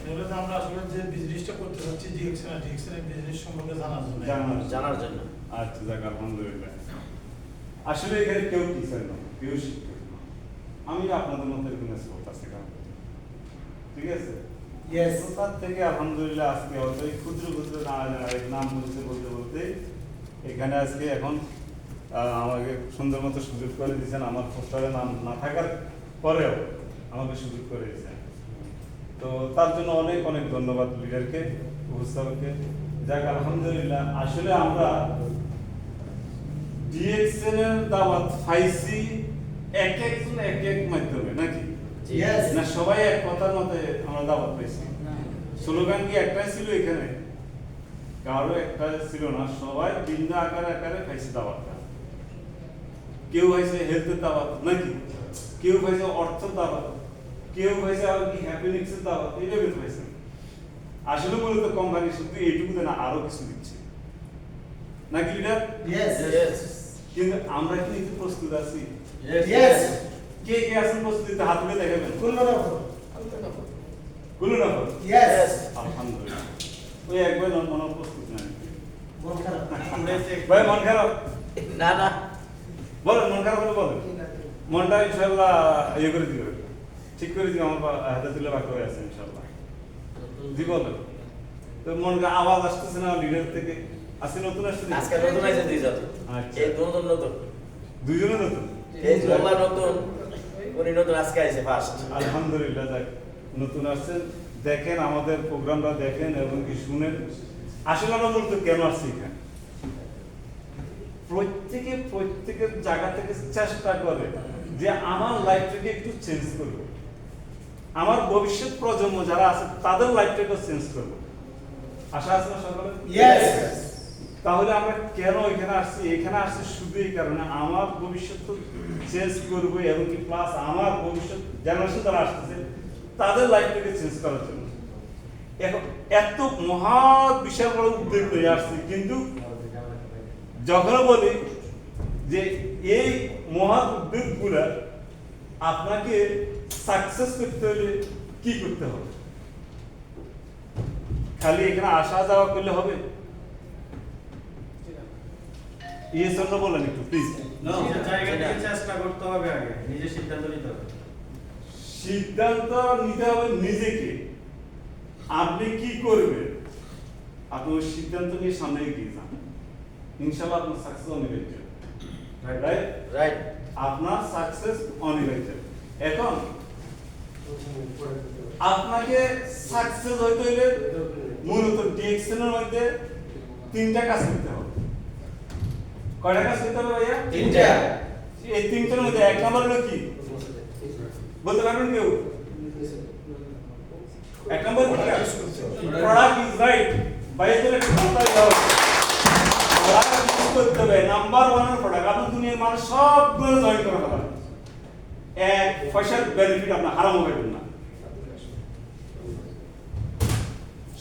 এগুলো তো আমরা আসলে যে বিজনেসটা করতে চাচ্ছি ডিএক্সএন এর বিজনেস সম্পর্কে জানার জন্য। আচ্ছা যাক আলহামদুলিল্লাহ। আসলে এখানে কেউ টিচার না, কেউ শিক্ষক না। আমি আপনাদের মধ্যে এরকম স্পোর্ট আছে কারণ ঠিক আছে। ইয়েস তো তার থেকে আলহামদুলিল্লাহ আজকে হয়তো এই ক্ষুদ্র ক্ষুদ্র নাম বলতে বলতে বলতে এখানে আজকে এখন আমাকে সুন্দর মতো সুযোগ করে দিয়েছেন। আমার পোস্টারে নাম না থাকার পরেও আমাকে সুযোগ করে দিয়েছেন। তো তার জন্য অনেক অনেক ধন্যবাদ লিডারকে, উপস্থাপককে। যাক আলহামদুলিল্লাহ। আসলে আমরা ডিএক্সএন এর দাওয়াত পাইছি এক একজন এক এক মাধ্যমে নাকি? ইয়েস না সবাই এক কথার মতে আমরা দাওয়াত পাইছি? স্লোগান কি একটাই ছিল এখানে? কারো একটা ছিল না, সবাই ভিন্ন আকারে আকারে পাইছে দাওয়াতটা। কেউ পাইছে হেলথের দাওয়াত নাকি, কেউ পাইছে অর্থের দাওয়াত, কেউ পাইছে আর কি হ্যাপিনেসের দাওয়াত, এইভাবে পাইছে। আসলে মূলত কোম্পানি শুধু এইটুকু না আরো কিছু দিচ্ছে নাকি লিডার? ইয়েস কিন্তু আমরা কি নিতে প্রস্তুত আছি? ইয়েস কে কে আছেন প্রস্তুত? হাত তুলে দেখাবেন। গুলো না ইয়েস আলহামদুলিল্লাহ। ওই একবার মনে প্রস্তুত নাই মন খারাপ ভাই, মন খারাপ? না না, বলেন মন খারাপ হলে বলেন। মনটা ইনশাআল্লাহ ইয়ে করে দিবে, ঠিক করে দিবে। আমার হাতে তুলে বাকি হয়ে আছে ইনশাআল্লাহ। জি বলেন। তো মনটা আওয়াজ আসতেছে না লিডার থেকে? আজকে নতুন আসছে নাকি? আজকে নতুন আইছে দুইজন। আচ্ছা। এই নতুন নতুন। দুইজনে নতুন? এই জোলা নতুন, উনি নতুন আজকে আইছে ফার্স্ট। আলহামদুলিল্লাহ। যাক নতুন আসছেন, দেখেন আমাদের প্রোগ্রামটা দেখেন এবং কি শুনেন। আসলে আমরা মূলত কেন আসছি এখানে? প্রত্যেকের জায়গা থেকে চেষ্টা করে যে আমার লাইফটাকে একটু চেঞ্জ করব, আমার ভবিষ্যৎ প্রজন্ম যারা আছে তাদের লাইফটাকে চেঞ্জ করব। আশা আছে না সকলে? ইয়েস তাহলে আমরা কেন এখানে আসছি? এখানে আসছি শুধু এই কারণে আমার ভবিষ্যৎ চেঞ্জ করবো এবং কি প্লাস আমার ভবিষ্যৎ জেনারেশন যারা আসতেছে তাদের লাইফটাকে চেঞ্জ করার জন্য। এখন এত মহা বিশাল বড় উদ্যোগ নিয়ে আসছি, কিন্তু যখন বলি যে এই মহা উদ্যোগগুলো আপনাকে সাকসেস করতে হলে কি করতে হবে? খালি এখানে আসা যাওয়া করলে হবে? এই জন্য বলেন একটু প্লিজ। চেষ্টা করতে হবে, আগে নিজে সিদ্ধান্ত নিতে হবে। সিদ্ধান্ত নিতে হবে নিজেকে। আপনি কি করবেন আপনি ওই সিদ্ধান্ত নিয়ে সামনে এগিয়ে যান, ইনশাআল্লাহ আপনার সাকসেস অনিবার্য। Right right. আপনার সাকসেস অনিবার্য। এখন আপনাকে সাকসেস হইতে হইলে মূলত ডিএক্সএন এর মধ্যে তিনটা কাজ করতে হবে। কয়টা কাজ করতে হবে ভাইয়া? তিনটা। এই তিনটার মধ্যে এক নাম্বার হলো কি বলতে পারবেন কেউ? এক নাম্বার কি? Product is right. বাইরে একটা কথা দাও, প্রোডাক্ট ইউজ করতে হবে। নাম্বার 1 এর প্রোডাক্ট আপনি দুনিয়ার মানুষ সবগুলো জয়েন করে ফেলাবেন। এক পয়সার বেনিফিট আপনি হারাম হবেন না।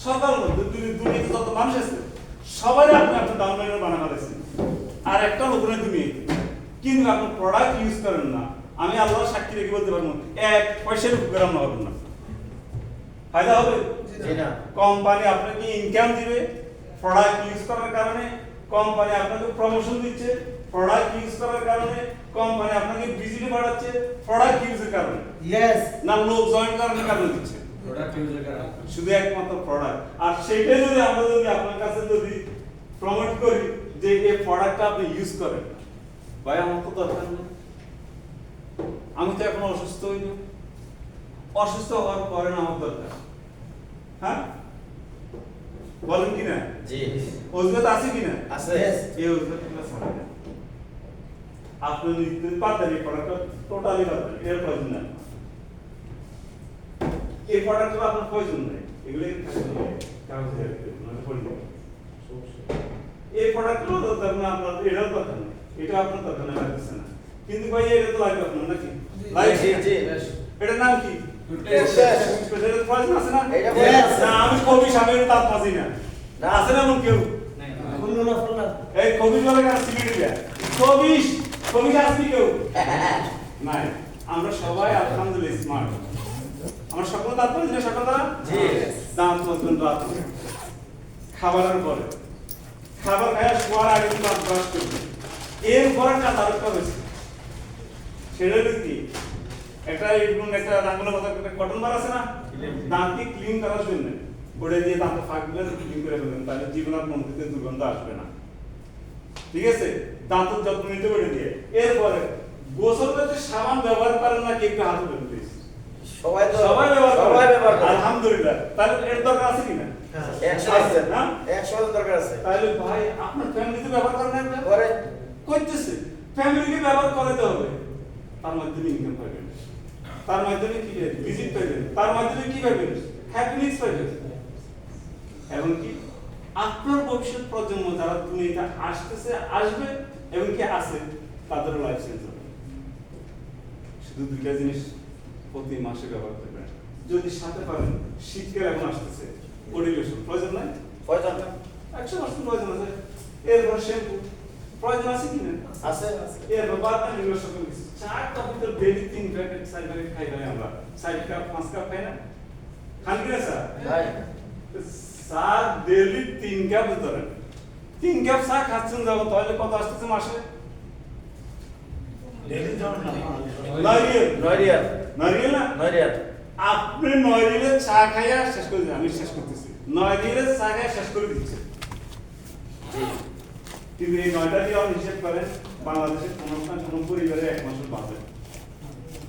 সরকার মধ্যে দুনিয়াতে যত মানুষ আছে সবাই আপনি আপনার ডাউনলাইনের বানানো দিয়েছেন, আর একটা লোকের দুনিয়াতে কিন্তু আপনি প্রোডাক্ট ইউজ করেন না। আমি আল্লাহর সাক্ষী রেখে বলতে পারবো এক পয়সার উপকার না হবেন না। ফায়দা হবে? কোম্পানি আপনাকে ইনকাম দিবে প্রোডাক্ট ইউজ করার কারণে, কোম্পানি আপনাকে প্রমোশন দিচ্ছে প্রোডাক্ট ইউজ করার কারণে, কোম্পানি আপনাকে ভিজিট বাড়াচ্ছে প্রোডাক্ট ইউজের কারণে। ইয়েস না লোক জয়েন করার কারণে দিচ্ছে? প্রোডাক্ট ইউজের কারণে। শুধু একমাত্র প্রোডাক্ট। আর সেটাই যদি আমরা যদি আপনার কাছে যদি প্রমোট করি যে এই প্রোডাক্টটা আপনি ইউজ করেন, ভাই আমার তো দরকার নেই, আমি তো এখন অসুস্থ হইনি, অসুস্থ হওয়ার পরে না আমার দরকার। হ্যাঁ বলেন কিনা? জি অজুহাত আছে কিনা? আছে। এই অজুহাতগুলো ছাড়া না। আপনি নিতে পারতেন এই প্রোডাক্টটা টোটালি পারতেন, এর প্রয়োজন নেই। এই প্রোডাক্টগুলো আপনার প্রয়োজন নেই, এগুলো কাগজে মানে পড়ে এই প্রোডাক্টগুলো দরকার না আপনার, এটাও দরকার নেই, এটা আপনার দরকার না, লাগছে না। কিন্তু ভাই এটা তো লাগবে আপনার নাকি? জি জি। এটার নাম কি? আমি কবি সামনে তার পাচ্ছি না, আছে না এমন কেউ? এই কবি বলে কেন সিলেটে যায় কবি, কবি আসবি কেউ নাই। আমরা সবাই আলহামদুলিল্লাহ স্মার্ট, আমরা সকল তাৎপর্য সকল দ্বারা জি করবেন রাত খাবারের পরে, খাবার খাওয়া শোয়ার আগে দাঁত ব্রাশ করবেন। এরপরে কাজ আরেকটা হয়েছে, সেটা হলো কি একটা রাঙ্গুলের মতো একটা কটন বার আছে না, দাঁতকে ক্লিন করার জন্য ওটা দিয়ে দাঁত ফাঁকগুলো ক্লিন করে ফেলবেন, তাহলে জীবন আর মন থেকে দুর্গন্ধ আসবে না। ঠিক আছে, দাঁতের যত্ন নিতে ওটা দিয়ে। এরপরে গোসল করতে সাবান ব্যবহার করেন না, কেউ হাত ধরে প্লিজ। সবাই তো সবাই ব্যবহার করে। সবাই ব্যবহার করে। আলহামদুলিল্লাহ। তাহলে এর দরকার আছে কিনা? 100% না? 100% দরকার আছে। তাহলে ভাই আপনার ফ্যামিলিতে ব্যবহার করেন না এটা? করে করতেছে, ফ্যামিলিকে ব্যবহার করাতে হবে। তার মাধ্যমে ইনকাম পাবেন, তার মাধ্যমে কি পাবেন? ভিজিট পাবেন, তার মাধ্যমে কি পাবেন? হ্যাপিনেস পাবেন। এবং কি আপনার ভবিষ্যৎ প্রজন্ম যারা দুনিয়াতে আসতেছে, আসবে এবং কি আছে, তাদের লাইফ চেঞ্জ হবে। শুধু দুইটা জিনিস প্রতি মাসে ব্যবহার করবেন। যদি সাথে পারেন, শীতকাল এখন আসতেছে, বডি লোশন প্রয়োজন নাই? প্রয়োজন 100% প্রয়োজন আছে। এরপর শ্যাম্পু প্রয়োজন আছে কি না? আছে। এরপর বাদাম এগুলো সকল কিছু। চা কফি তো ডেইলি 3 প্যাকেট 4 প্যাকেট খাই ভাই আমরা। 4 কাপ 5 কাপ খাই না? খান কি না স্যার? ভাই চা ডেইলি 3 কাপ ধরেন। 3 কাপ চা খাচ্ছেন যখন, তাহলে কত আসতেছে মাসে? ডেইলি যাও না নারিয়েল 9 রিয়াল নারিয়েল না? 9 রিয়াল। আপনি 9 রিয়ালের চা খাইয়া শেষ করে দিন, আমি শেষ করতেছি। 9 রিয়ালের চা খাইয়া শেষ করে দিচ্ছে। কিন্তু এই 9টা রিয়াল হিসেব করেন, বাংলাদেশের কোনো পরিবারে 1 মাসের বাজেট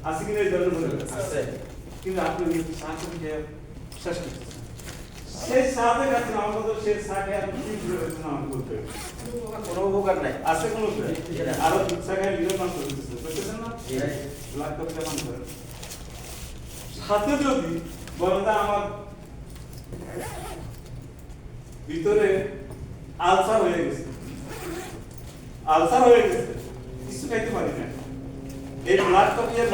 আছে কিনা এই ধরনের পরিবার? আছে। কিন্তু আপনি ওই চা খেয়ে শেষ করতেছেন। সেই চা দেখাচ্ছেন আমার কথা, সেই চা খেয়ে আপনি কি করে রেখেছেন আমাকে বলতে হবে। কোনো উপকার নাই। আছে কোনো উপায়? আরো দুধ চা খেয়ে লিভার নষ্ট করতেছেন, বুঝতেছেন না? জি। লাখ টাকা মান করেন। সাথে যদি বলেন যে আমার ভিতরে আলসার হয়ে গেছে, আলসার হয়ে গেছে, কিছু খাইতে পারি না, এই ব্লাড কপিয়ার